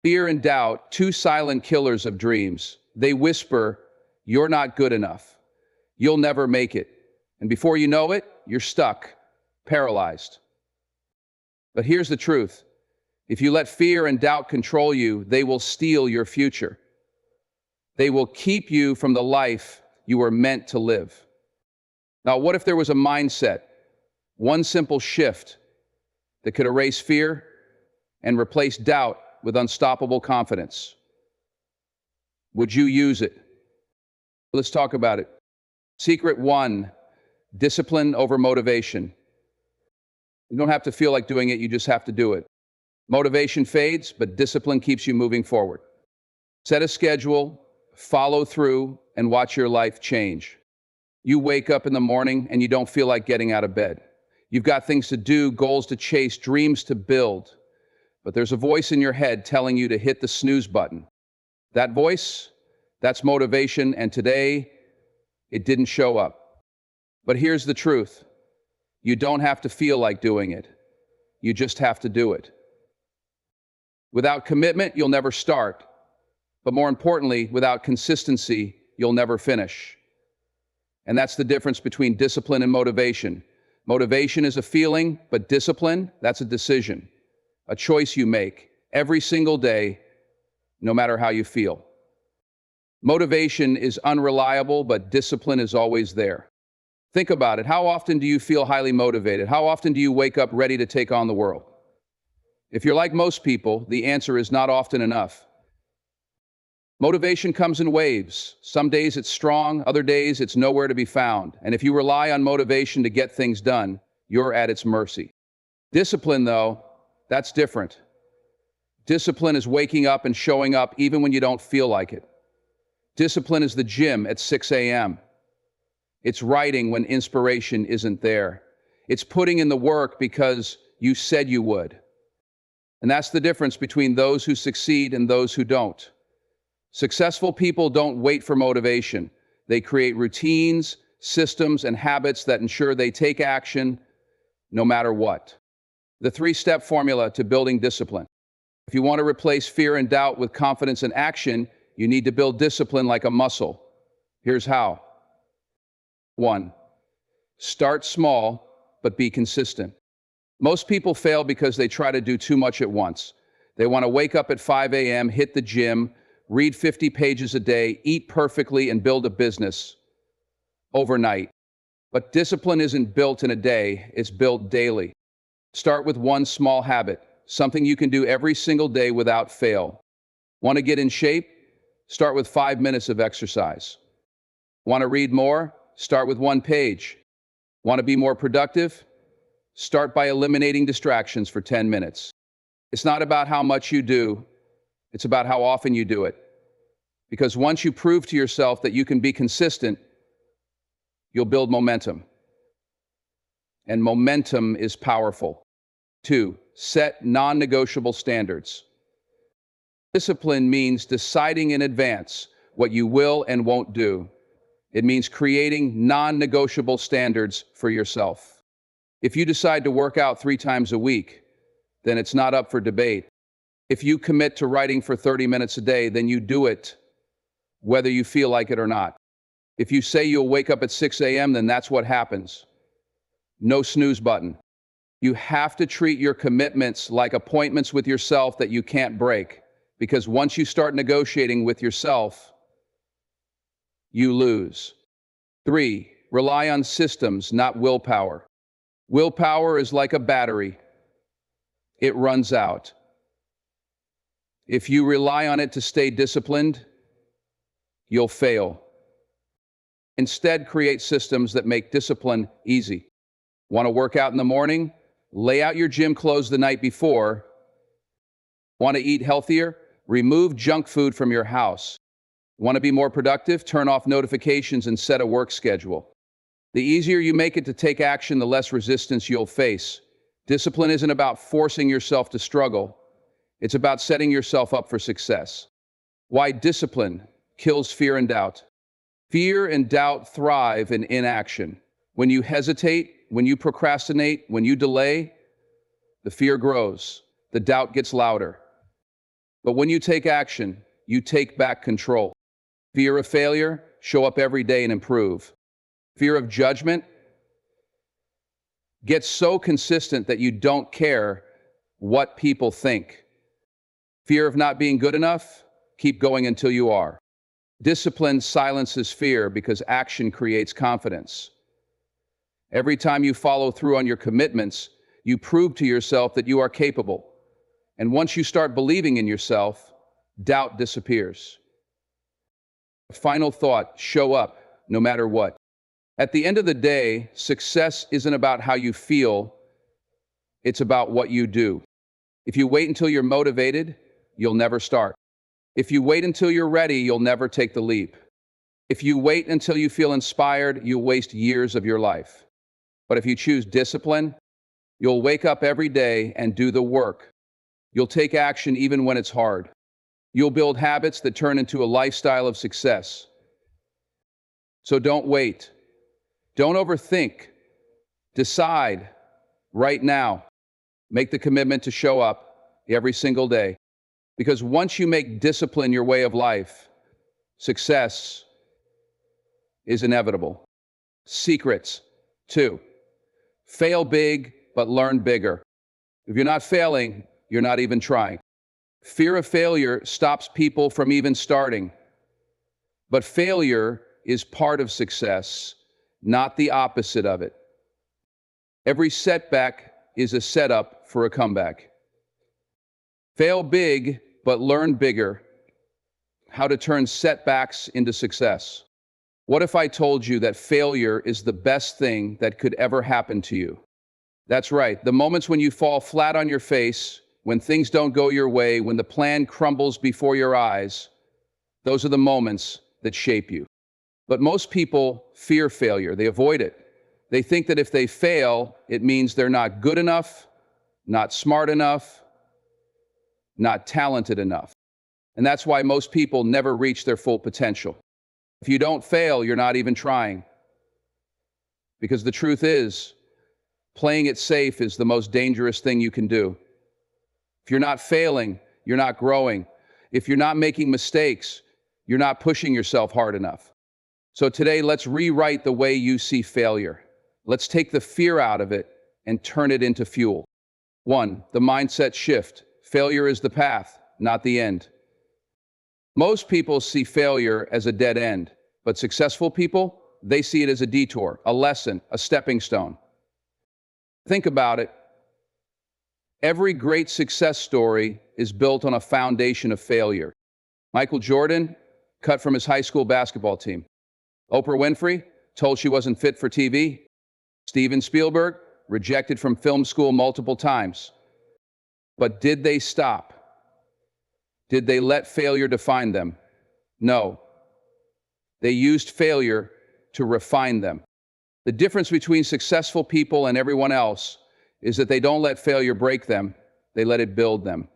Fear and doubt, two silent killers of dreams. They whisper, "You're not good enough. You'll never make it." And before you know it, you're stuck, paralyzed. But here's the truth. If you let fear and doubt control you, they will steal your future. They will keep you from the life you were meant to live. Now, what if there was a mindset, one simple shift that could erase fear and replace doubt with unstoppable confidence? Would you use it? Let's talk about it. Secret one, discipline over motivation. You don't have to feel like doing it, you just have to do it. Motivation fades, but discipline keeps you moving forward. Set a schedule, follow through, and watch your life change. You wake up in the morning and you don't feel like getting out of bed. You've got things to do, goals to chase, dreams to build. But there's a voice in your head telling you to hit the snooze button. That voice, that's motivation, and today, it didn't show up. But here's the truth. You don't have to feel like doing it. You just have to do it. Without commitment, you'll never start. But more importantly, without consistency, you'll never finish. And that's the difference between discipline and motivation. Motivation is a feeling, but discipline, that's a decision. A choice you make every single day, no matter how you feel. Motivation is unreliable, but discipline is always there. Think about it. How often do you feel highly motivated? How often do you wake up ready to take on the world? If you're like most people, the answer is not often enough. Motivation comes in waves. Some days it's strong, other days it's nowhere to be found. And if you rely on motivation to get things done, you're at its mercy. Discipline, though, that's different. Discipline is waking up and showing up even when you don't feel like it. Discipline is the gym at 6 a.m. It's writing when inspiration isn't there. It's putting in the work because you said you would. And that's the difference between those who succeed and those who don't. Successful people don't wait for motivation. They create routines, systems, and habits that ensure they take action no matter what. The three-step formula to building discipline. If you want to replace fear and doubt with confidence and action, you need to build discipline like a muscle. Here's how. 1. Start small, but be consistent. Most people fail because they try to do too much at once. They want to wake up at 5 a.m., hit the gym, read 50 pages a day, eat perfectly, and build a business overnight. But discipline isn't built in a day, it's built daily. Start with one small habit, something you can do every single day without fail. Want to get in shape? Start with 5 minutes of exercise. Want to read more? Start with 1 page. Want to be more productive? Start by eliminating distractions for 10 minutes. It's not about how much you do, it's about how often you do it. Because once you prove to yourself that you can be consistent, you'll build momentum. And momentum is powerful. 2. Set non-negotiable standards. Discipline means deciding in advance what you will and won't do. It means creating non-negotiable standards for yourself. If you decide to work out 3 times a week, then it's not up for debate. If you commit to writing for 30 minutes a day, then you do it, whether you feel like it or not. If you say you'll wake up at 6 a.m., then that's what happens. No snooze button. You have to treat your commitments like appointments with yourself that you can't break, because once you start negotiating with yourself, you lose. 3. Rely on systems, not willpower. Willpower is like a battery. It runs out. If you rely on it to stay disciplined, you'll fail. Instead, create systems that make discipline easy. Want to work out in the morning? Lay out your gym clothes the night before. Want to eat healthier? Remove junk food from your house. Want to be more productive? Turn off notifications and set a work schedule. The easier you make it to take action, the less resistance you'll face. Discipline isn't about forcing yourself to struggle. It's about setting yourself up for success. Why discipline kills fear and doubt. Fear and doubt thrive in inaction. When you hesitate, when you procrastinate, when you delay, the fear grows. The doubt gets louder. But when you take action, you take back control. Fear of failure, show up every day and improve. Fear of judgment, get so consistent that you don't care what people think. Fear of not being good enough, keep going until you are. Discipline silences fear because action creates confidence. Every time you follow through on your commitments, you prove to yourself that you are capable. And once you start believing in yourself, doubt disappears. Final thought, show up no matter what. At the end of the day, success isn't about how you feel, it's about what you do. If you wait until you're motivated, you'll never start. If you wait until you're ready, you'll never take the leap. If you wait until you feel inspired, you'll waste years of your life. But if you choose discipline, you'll wake up every day and do the work. You'll take action even when it's hard. You'll build habits that turn into a lifestyle of success. So don't wait. Don't overthink. Decide right now. Make the commitment to show up every single day. Because once you make discipline your way of life, success is inevitable. Secrets. 2. Fail big, but learn bigger. If you're not failing, you're not even trying. Fear of failure stops people from even starting. But failure is part of success, not the opposite of it. Every setback is a setup for a comeback. Fail big, but learn bigger. How to turn setbacks into success. What if I told you that failure is the best thing that could ever happen to you? That's right, the moments when you fall flat on your face, when things don't go your way, when the plan crumbles before your eyes, those are the moments that shape you. But most people fear failure. They avoid it. They think that if they fail, it means they're not good enough, not smart enough, not talented enough. And that's why most people never reach their full potential. If you don't fail, you're not even trying. Because the truth is, playing it safe is the most dangerous thing you can do. If you're not failing, you're not growing. If you're not making mistakes, you're not pushing yourself hard enough. So today, let's rewrite the way you see failure. Let's take the fear out of it and turn it into fuel. 1, the mindset shift. Failure is the path, not the end. Most people see failure as a dead end, but successful people, they see it as a detour, a lesson, a stepping stone. Think about it. Every great success story is built on a foundation of failure. Michael Jordan, cut from his high school basketball team. Oprah Winfrey, told she wasn't fit for TV. Steven Spielberg, rejected from film school multiple times. But did they stop? Did they let failure define them? No. They used failure to refine them. The difference between successful people and everyone else is that they don't let failure break them, they let it build them.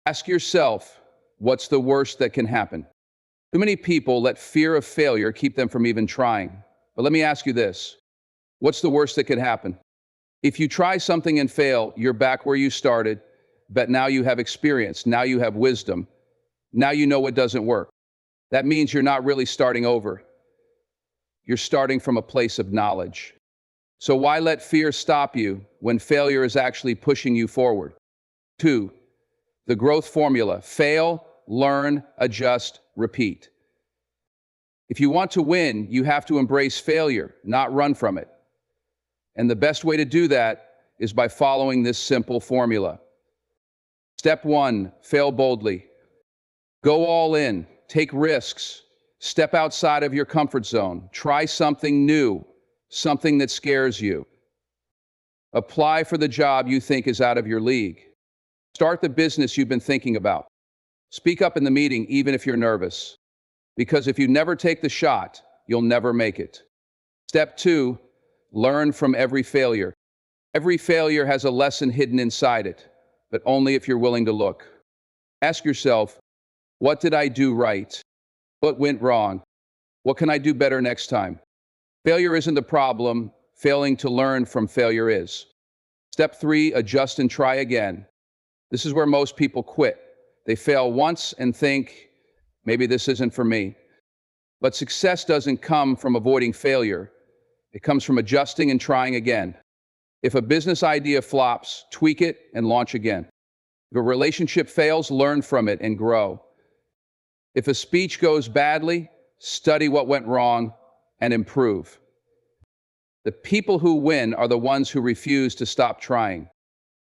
Ask yourself, what's the worst that can happen? Too many people let fear of failure keep them from even trying. But let me ask you this, what's the worst that could happen? If you try something and fail, you're back where you started, but now you have experience, now you have wisdom, now you know what doesn't work. That means you're not really starting over. You're starting from a place of knowledge. So why let fear stop you when failure is actually pushing you forward? 2, the growth formula. Fail, learn, adjust, repeat. If you want to win, you have to embrace failure, not run from it. And the best way to do that is by following this simple formula. Step 1, fail boldly. Go all in, take risks, step outside of your comfort zone, try something new, something that scares you. Apply for the job you think is out of your league. Start the business you've been thinking about. Speak up in the meeting even if you're nervous. Because if you never take the shot, you'll never make it. Step 2, learn from every failure. Every failure has a lesson hidden inside it, but only if you're willing to look. Ask yourself, what did I do right? What went wrong? What can I do better next time? Failure isn't the problem. Failing to learn from failure is. Step 3, adjust and try again. This is where most people quit. They fail once and think, maybe this isn't for me. But success doesn't come from avoiding failure. It comes from adjusting and trying again. If a business idea flops, tweak it and launch again. If a relationship fails, learn from it and grow. If a speech goes badly, study what went wrong and improve. The people who win are the ones who refuse to stop trying.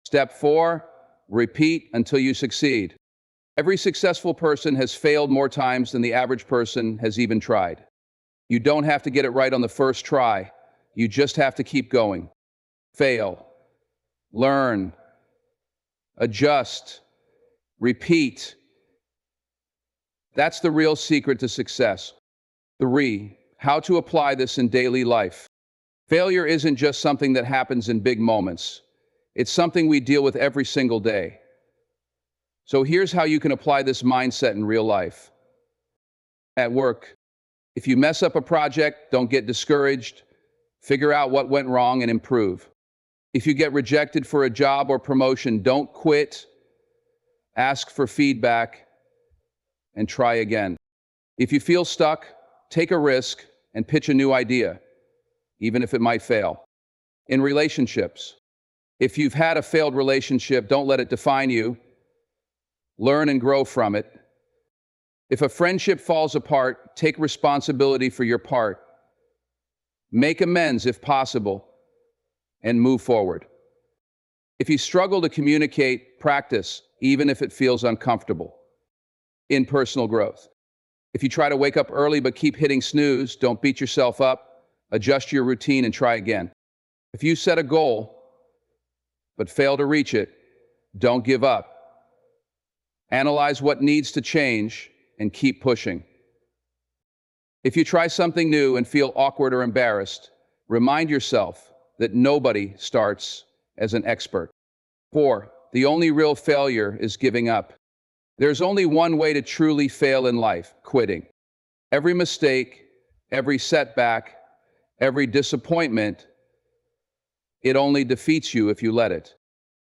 Step 4, repeat until you succeed. Every successful person has failed more times than the average person has even tried. You don't have to get it right on the first try. You just have to keep going. Fail, learn, adjust, repeat. That's the real secret to success. 3, how to apply this in daily life. Failure isn't just something that happens in big moments. It's something we deal with every single day. So here's how you can apply this mindset in real life. At work, if you mess up a project, don't get discouraged. Figure out what went wrong and improve. If you get rejected for a job or promotion, don't quit. Ask for feedback and try again. If you feel stuck, take a risk and pitch a new idea, even if it might fail. In relationships, if you've had a failed relationship, don't let it define you. Learn and grow from it. If a friendship falls apart, take responsibility for your part. Make amends if possible, and move forward. If you struggle to communicate, practice, even if it feels uncomfortable. In personal growth, if you try to wake up early but keep hitting snooze, don't beat yourself up. Adjust your routine and try again. If you set a goal but fail to reach it, don't give up. Analyze what needs to change and keep pushing. If you try something new and feel awkward or embarrassed, remind yourself that nobody starts as an expert. 4, the only real failure is giving up. There's only one way to truly fail in life: quitting. Every mistake, every setback, every disappointment, it only defeats you if you let it.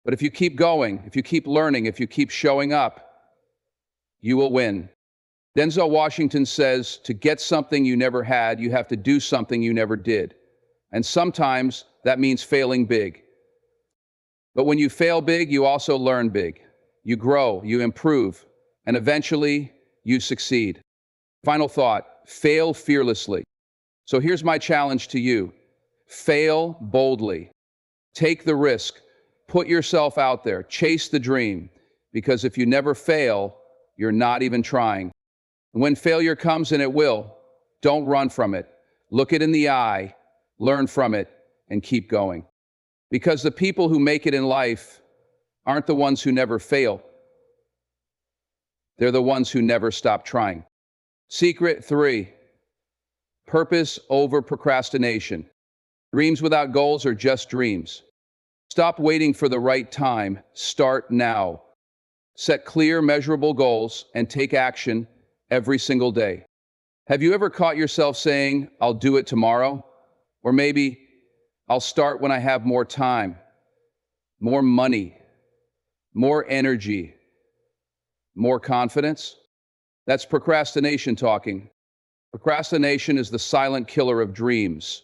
But if you keep going, if you keep learning, if you keep showing up, you will win. Denzel Washington says, to get something you never had, you have to do something you never did. And sometimes that means failing big. But when you fail big, you also learn big. You grow, you improve, and eventually you succeed. Final thought, fail fearlessly. So here's my challenge to you. Fail boldly. Take the risk. Put yourself out there. Chase the dream. Because if you never fail, you're not even trying. When failure comes, and it will, don't run from it. Look it in the eye, learn from it, and keep going. Because the people who make it in life aren't the ones who never fail. They're the ones who never stop trying. Secret 3, purpose over procrastination. Dreams without goals are just dreams. Stop waiting for the right time. Start now. Set clear, measurable goals and take action every single day. Have you ever caught yourself saying, I'll do it tomorrow? Or maybe, I'll start when I have more time, more money, more energy, more confidence? That's procrastination talking. Procrastination is the silent killer of dreams.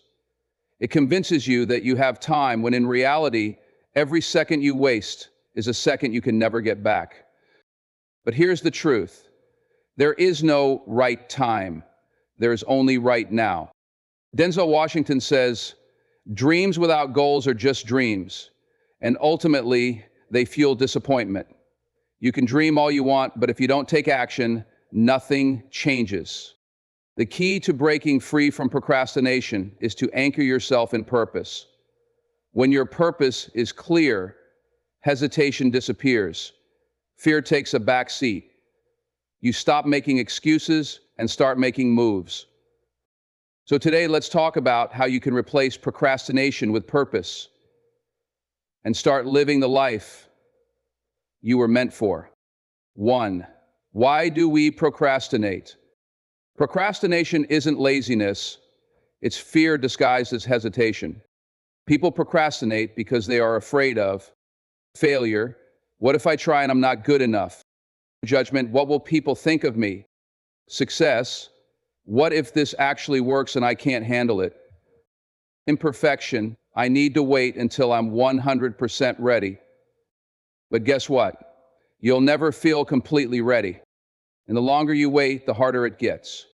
It convinces you that you have time when in reality, every second you waste is a second you can never get back. But here's the truth. There is no right time. There is only right now. Denzel Washington says, dreams without goals are just dreams, and ultimately, they fuel disappointment. You can dream all you want, but if you don't take action, nothing changes. The key to breaking free from procrastination is to anchor yourself in purpose. When your purpose is clear, hesitation disappears. Fear takes a back seat. You stop making excuses and start making moves. So today, let's talk about how you can replace procrastination with purpose and start living the life you were meant for. 1, why do we procrastinate? Procrastination isn't laziness, it's fear disguised as hesitation. People procrastinate because they are afraid of failure. What if I try and I'm not good enough? Judgment, what will people think of me? Success, what if this actually works and I can't handle it? Imperfection, I need to wait until I'm 100% ready. But guess what? You'll never feel completely ready. And the longer you wait, the harder it gets.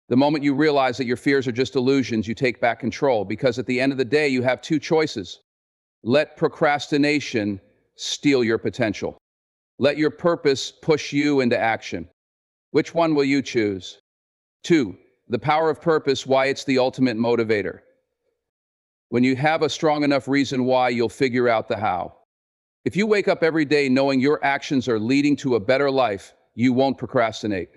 The moment you realize that your fears are just illusions, you take back control, because at the end of the day, you have two choices. Let procrastination steal your potential. Let your purpose push you into action. Which one will you choose? 2. The power of purpose, why it's the ultimate motivator. When you have a strong enough reason why, you'll figure out the how. If you wake up every day knowing your actions are leading to a better life, you won't procrastinate.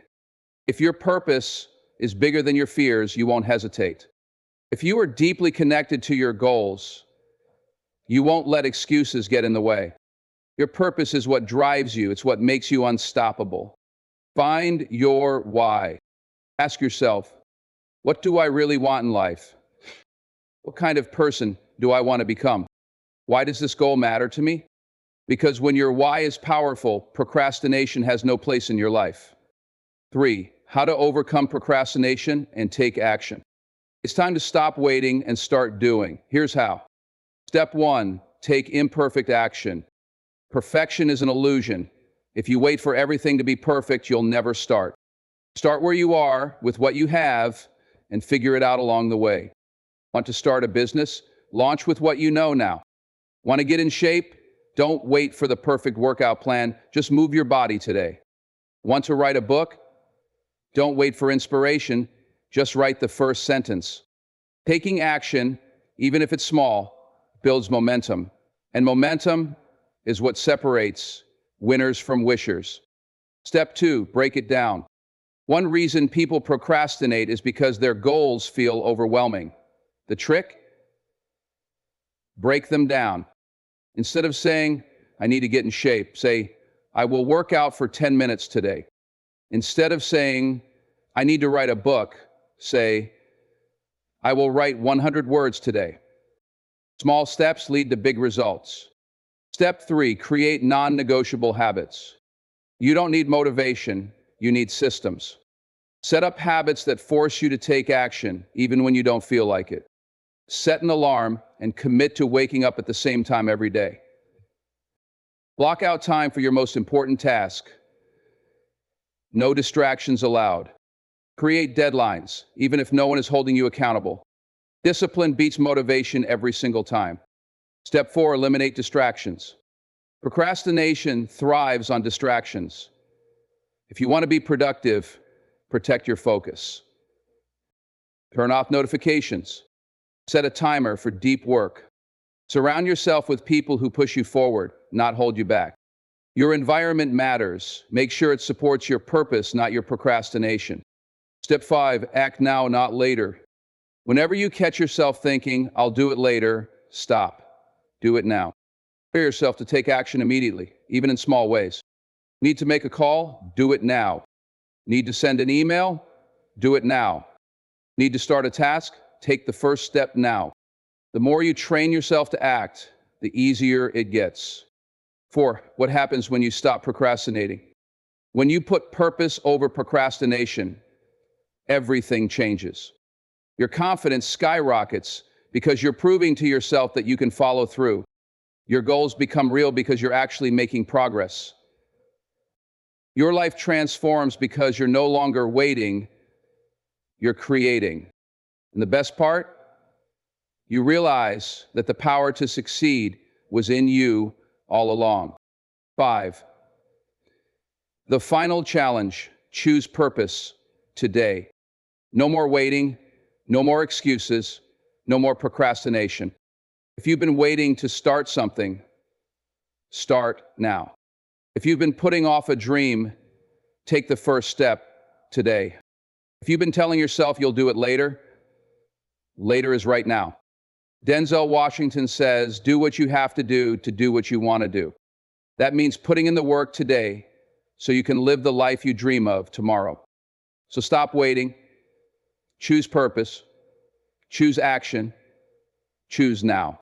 If your purpose is bigger than your fears, you won't hesitate. If you are deeply connected to your goals, you won't let excuses get in the way. Your purpose is what drives you. It's what makes you unstoppable. Find your why. Ask yourself, what do I really want in life? What kind of person do I want to become? Why does this goal matter to me? Because when your why is powerful, procrastination has no place in your life. 3. How to overcome procrastination and take action. It's time to stop waiting and start doing. Here's how. Step 1, take imperfect action. Perfection is an illusion. If you wait for everything to be perfect, you'll never start. Start where you are with what you have and figure it out along the way. Want to start a business? Launch with what you know now. Want to get in shape? Don't wait for the perfect workout plan. Just move your body today. Want to write a book? Don't wait for inspiration. Just write the first sentence. Taking action, even if it's small, builds momentum. And momentum is what separates winners from wishers. Step 2, break it down. One reason people procrastinate is because their goals feel overwhelming. The trick? Break them down. Instead of saying, I need to get in shape, say, I will work out for 10 minutes today. Instead of saying, I need to write a book, say, I will write 100 words today. Small steps lead to big results. Step 3, create non-negotiable habits. You don't need motivation, you need systems. Set up habits that force you to take action, even when you don't feel like it. Set an alarm and commit to waking up at the same time every day. Block out time for your most important task. No distractions allowed. Create deadlines, even if no one is holding you accountable. Discipline beats motivation every single time. Step 4, eliminate distractions. Procrastination thrives on distractions. If you want to be productive, protect your focus. Turn off notifications. Set a timer for deep work. Surround yourself with people who push you forward, not hold you back. Your environment matters. Make sure it supports your purpose, not your procrastination. Step 5, act now, not later. Whenever you catch yourself thinking, I'll do it later, stop. Do it now. Prepare yourself to take action immediately, even in small ways. Need to make a call? Do it now. Need to send an email? Do it now. Need to start a task? Take the first step now. The more you train yourself to act, the easier it gets. 4, what happens when you stop procrastinating? When you put purpose over procrastination, everything changes. Your confidence skyrockets because you're proving to yourself that you can follow through. Your goals become real because you're actually making progress. Your life transforms because you're no longer waiting, you're creating. And the best part? You realize that the power to succeed was in you all along. 5, the final challenge, choose purpose today. No more waiting, no more excuses, no more procrastination. If you've been waiting to start something, start now. If you've been putting off a dream, take the first step today. If you've been telling yourself you'll do it later, later is right now. Denzel Washington says, do what you have to do what you want to do. That means putting in the work today so you can live the life you dream of tomorrow. So stop waiting, choose purpose, choose action, choose now.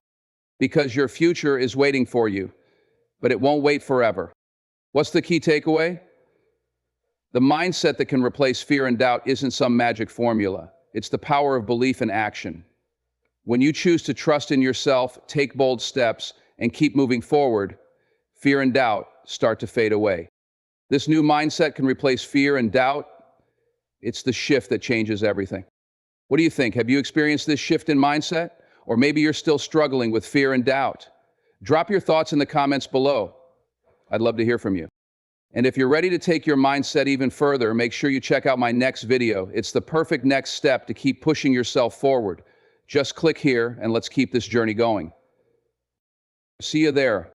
Because your future is waiting for you, but it won't wait forever. What's the key takeaway? The mindset that can replace fear and doubt isn't some magic formula. It's the power of belief and action. When you choose to trust in yourself, take bold steps, and keep moving forward, fear and doubt start to fade away. This new mindset can replace fear and doubt. It's the shift that changes everything. What do you think? Have you experienced this shift in mindset? Or maybe you're still struggling with fear and doubt. Drop your thoughts in the comments below. I'd love to hear from you. And if you're ready to take your mindset even further, make sure you check out my next video. It's the perfect next step to keep pushing yourself forward. Just click here and let's keep this journey going. See you there.